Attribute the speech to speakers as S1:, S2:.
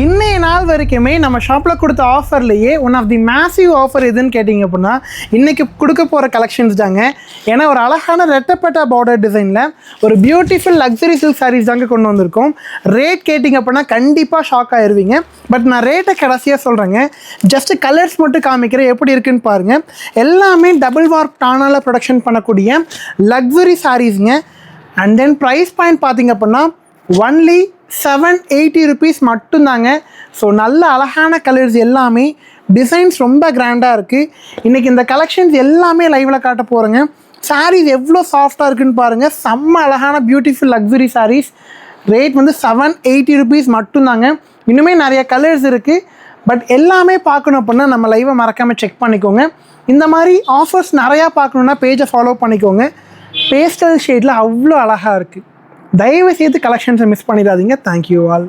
S1: இன்னைய நாள் வரைக்குமே நம்ம ஷாப்பில் கொடுத்த ஆஃபர்லேயே one of the massive offer எதுன்னு கேட்டிங்க அப்படின்னா இன்றைக்கி கொடுக்க போகிற கலெக்ஷன்ஸ் தாங்க. ஏன்னா ஒரு அழகான ரெட்டப்பட்ட பார்டர் டிசைனில் ஒரு பியூட்டிஃபுல் லக்ஸரி சில்க் சாரீஸ் தாங்க கொண்டு வந்திருக்கோம். ரேட் கேட்டிங்க அப்படின்னா கண்டிப்பாக ஷாக் ஆயிடுவீங்க. பட் நான் ரேட்டை கடைசியாக சொல்கிறேங்க. ஜஸ்ட் கலர்ஸ் மட்டும் காமிக்கிறேன், எப்படி இருக்குன்னு பாருங்கள். எல்லாமே டபுள் வார்ப் டானால் ப்ரொடக்ஷன் பண்ணக்கூடிய லக்ஸரி சாரீஸுங்க. அண்ட் தென் ப்ரைஸ் பாயிண்ட் பார்த்திங்க அப்படின்னா ஒன்லி 780 rupees மட்டும்தாங்க. ஸோ நல்ல அழகான கலர்ஸ், எல்லாமே டிசைன்ஸ் ரொம்ப கிராண்டாக இருக்குது. இன்றைக்கி இந்த கலெக்ஷன்ஸ் எல்லாமே லைவில் காட்ட போகிறேங்க. சாரீஸ் எவ்வளோ சாஃப்டாக இருக்குன்னு பாருங்கள். செம்ம அழகான பியூட்டிஃபுல் லக்ஸரி சாரீஸ். ரேட் வந்து 780 rupees மட்டும்தாங்க. இன்னுமே நிறைய கலர்ஸ் இருக்குது. பட் எல்லாமே பார்க்கணும் அப்படின்னா நம்ம லைவை மறக்காமல் செக் பண்ணிக்கோங்க. இந்த மாதிரி ஆஃபர்ஸ் நிறையா பார்க்கணுன்னா பேஜை ஃபாலோ பண்ணிக்கோங்க. பேஸ்டல் ஷேடில் அவ்வளோ அழகாக இருக்குது. தயவு செய்து கலெக்ஷன்ஸை மிஸ் பண்ணிடாதீங்க. Thank you all.